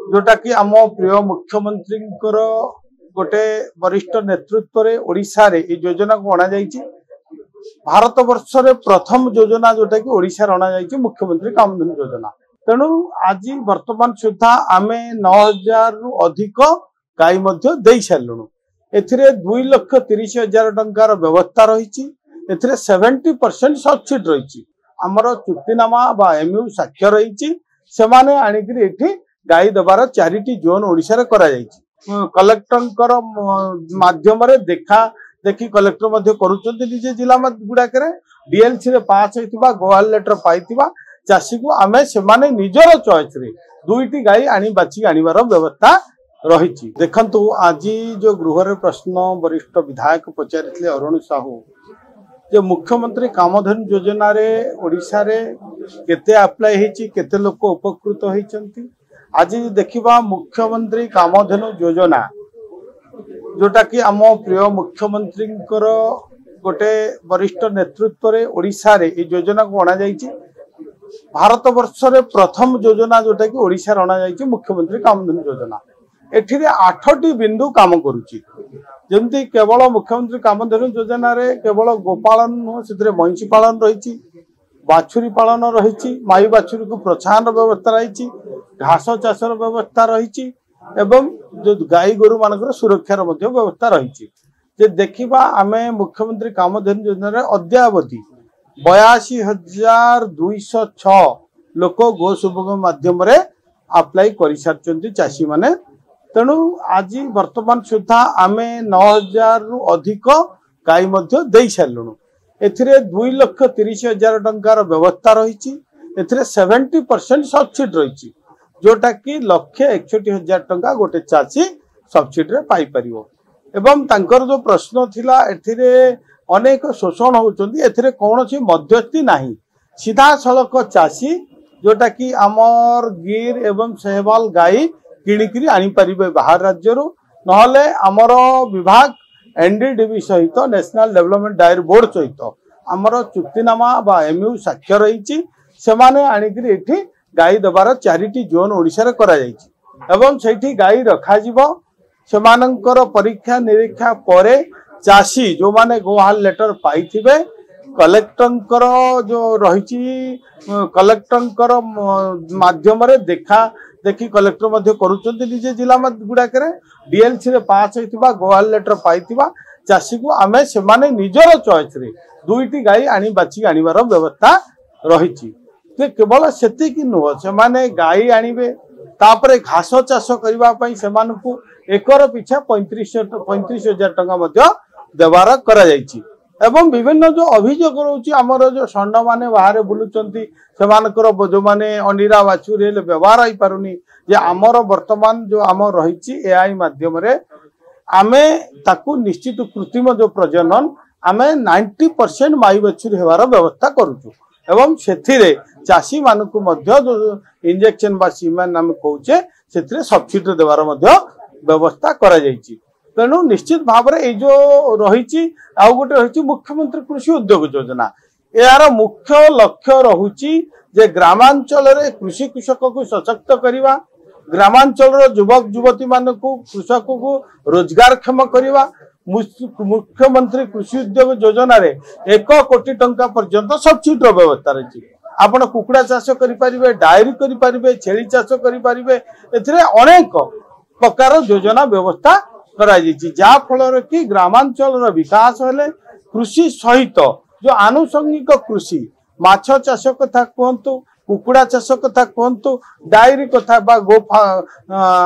जोटा कि आम प्रिय मुख्यमंत्री गोटे वरिष्ठ नेतृत्व रे ओडिशा रे ये योजना को अणा जाइछि। भारत वर्ष रे प्रथम योजना जोटा कि ओडिशा रे अणा जाइछि मुख्यमंत्री कामधेनु योजना। तेणु आज वर्तमान सुधा आमे 9000 रु अधिक गाई मध्य देई सारलुनु। एथिरे 2,30,000 टंकार व्यवस्था रही। एथिरे 70% सब्सिडी रही। आमर चुक्तिनामा बा एमयू साक्ष्य रही। सेमाने आनिकरी एठी गाई दबार 4टी जोन ओडिशा रे करा जाइछि। कलेक्टर माध्यम देखा देखी कलेक्टर मध्य करूछन्ति निजे जिला गुड़ाकरे डीएलसी रे पास होइतिबा गोवाल लेटर पाइतिबा चाषी को आमे सेमाने निजर चॉइस रे 2टी गाई आनी बाची आनिबार व्यवस्था रही। देखंतु आज जो गृह रे प्रश्न वरिष्ठ विधायक पचारिथिले अरुण साहू जे मुख्यमंत्री कामधेनु योजना रे ओडिशा रे केते अप्लाई हेछि केते लोक उपकृत होइछन्ति। आज देखिबा मुख्यमंत्री कामधेनु योजना जोटा कि आम प्रिय मुख्यमंत्री गोटे वरिष्ठ नेतृत्व रे ओडिशा रे ये योजना को अणा जाइछि। भारत वर्ष रे प्रथम योजना जोटा कि ओडिशा रे अणा जाइछि मुख्यमंत्री कामधेनु योजना। एठिरे 8टी बिंदु काम करूछि। जेमती केवल मुख्यमंत्री कामधेनु योजना रे केवल गोपालन नुह से महिषी पालन रही, बाछुरी पालन रही, माई बाछुरी को प्रोत्साहन व्यवस्था रही, घास चाषर व्यवस्था रही एवं जो गाई गोरु मानकर सुरक्षार व्यवस्था रही। जे देखिबा आमे मुख्यमंत्री कामधेनु योजना रे अद्यावधि 82,206 लोक गो सुभोग माध्यम रे अप्लाई कर सारचंती चाषी माने। तेणु आज वर्तमान सुधा आमे 9000 रु अधिक गाई मध्य देई सारलुनु। एथिरे 2,30,000 टंकार व्यवस्था रही। एथिरे 70% सब्सिडी रही, जोटा कि 1,61,000 टंका गोटे चाषी सब्सिडी रे पाई परिवो। एवं तांकर जो प्रश्न थिला एथिरे अनेक शोषण होउचंदी, एथिरे कोनोसी मध्यस्थी नाही, सीधा सड़क चाषी जोटा कि आमर गिर एवं सेहवाल गाई किणिकी आनी पारिबे बाहर राज्य नहले आमर विभाग एनडीडीबी सहित नेशनल डेवलपमेंट डायरी बोर्ड सहित आमर चुक्तिनामा बा एमयू साक्ष्य रही। सेमाने आनिकरी एठी गाई दबार 4टी जोन ओडिशा रे करा जाइछि एवं सेठी गाई रखा जिवो। सेमानंकर परीक्षा निरीक्षा परे चाषी जो माने गोहाल लेटर पाइथिबे कलेक्टर जो रही कलेक्टर माध्यम देखा देखी कलेक्टर मध्य करूछन्ति निजे जिला गुड़ाकरे डीएलसी रे पास होइतिबा गोवाल लेटर पाइतिबा चाषी को आमे सेमाने निजर चॉइस रे 2टी गाई आनी बाची आनिबार व्यवस्था रही। केवल सेतिकी नुह सेमाने गाई आनिबे तापरे घास चाष करबा पई सेमानकु एकर पिछा 35,000 टंका मध्य देवार करा जाइछि। एवं विभिन्न जो अभियोग रोची आमर जो षंड माने बाहर बुलुचंती सेमानकर जो माने अनिरा बाछुरी व्यवहार हो पारुनी जे आमर वर्तमान जो आम रही एआई माध्यम रे आमे ताकू निश्चित कृत्रिम जो प्रजनन आमे 90% माई बाछुरी हेबार व्यवस्था करूछु एवं सेथिरे चाषी मानकु मध्य जो इंजेक्शन बा सीमेन नाम कहूचे सेथिरे सब्सिडी देवार मध्य व्यवस्था करा जाइछि। तेणु निश्चित भाव में जो रही आउ गोटे रही मुख्यमंत्री कृषि उद्योग योजना। यार मुख्य लक्ष्य रहुची जे ग्रामांचल रे कृषि कृषक को सशक्त करवा, ग्रामांचल युवक युवती मान को कृषक को रोजगार क्षम करवा। मुख्यमंत्री कृषि उद्योग योजना रे 1 कोटी टंका पर्यंत सब्सिडी व्यवस्था रही। आपण कुकुड़ा चाष करें, डायरी करें, छेली चाष करें, एथिरे अनेक प्रकार योजना व्यवस्था जा फल कि ग्रामांचल विकास हेले कृषि सहित जो आनुषंगिक कृषि माछ चाष कथा कहतु, कुकुड़ा चाष कथा कहतु, डायरी कथा बा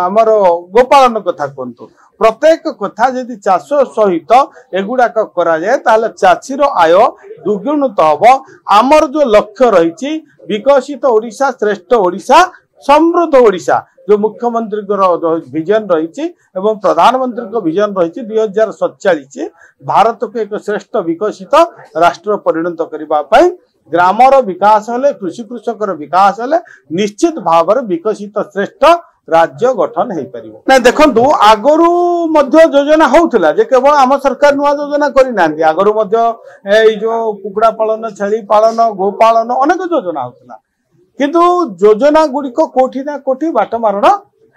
आमर गोपालन कथा कहतु, प्रत्येक कथा यदि चाष सहित एगुड़ाक करा जाए ताले चाषीर आय दुगुणित हम। आमर जो लक्ष्य रही विकसित ओडिशा, श्रेष्ठ ओडिशा, समृद्ध ओडिशा जो मुख्यमंत्री विजन रही एवं प्रधानमंत्री को विजन रही 2047 भारत को एक श्रेष्ठ विकसित राष्ट्र परिणत करने ग्रामर विकास हेले कृषि कृषकर विकास हेले निश्चित भाव में विकसित श्रेष्ठ राज्य गठन हो पारिबो। ना देखंतु आगरु मध्य योजना होउथला जे केवल आम सरकार नुआ योजना करि नांदी। आगरु मध्य ए जो कुकुड़ा पालन, छेली पालन, गोपालन अनेक योजना होउथला, किंतु योजना गुड़िक कोठी ना कोठी बाट मारण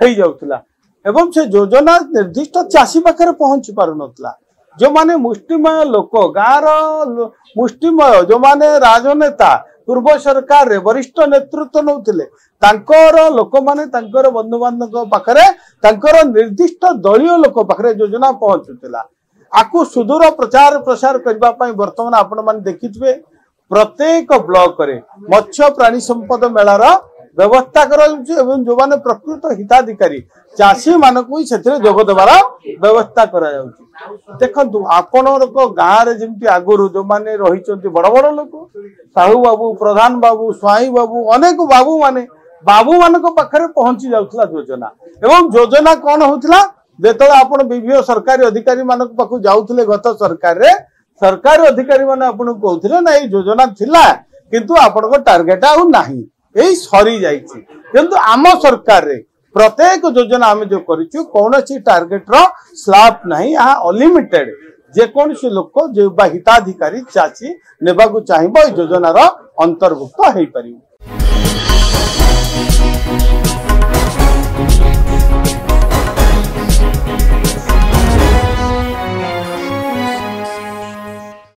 हो जाउथला एवं से योजना निर्दिष्ट चाषी पाखे पहुंची पार नथला। जो माने मुष्टिमय लोक गाँव मुष्टिमय जो माने राजनेता पूर्व सरकार रे वरिष्ठ नेतृत्व नौथिले तांकर लोक माने तांकर बंधु बांधव पाखरे तांकर निर्दिष्ट दलीय लोक पाखरे योजना पहुंचुतिला। आकु सुदूर प्रचार प्रसार करबा पई वर्तमान आपण माने देखिथिबे प्रत्येक ब्लॉक रे मत्स्य प्राणी संपद मेलार व्यवस्था कराउछि एवं जो माने प्रकृत हिताधिकारी चाषी मानकु सेथिरे जोग देबार व्यवस्था करा जाउछि। देखंतु आपनर को गाँ रे जेमति आगुरु जो माने रहिचंती बड़ बड़ लोक साहू बाबू प्रधान बाबू स्वाई बाबू अनेक बाबू मानक पाखरे पहुंची जाउथला योजना एवं योजना कोन होतला जेतले आपण विभिन्न सरकारी अधिकारी मानक पाखु जाउथले गत सरकार रे सरकारी अधिकारी माने आपण कहउथले ना ए योजना थिला किंतु आपण को टार्गेट आउ नाही एई सरी जाईछि। किंतु आम सरकार रे प्रत्येक योजना आम जो करिछु कोनोसी टार्गेट रो स्लैब नाही आ अनलिमिटेड जे कोनोसी लोक जे हिताधिकारी चाची नेबाकू चाहिबो योजना रो अंतर्भुक्त हेई परिबो।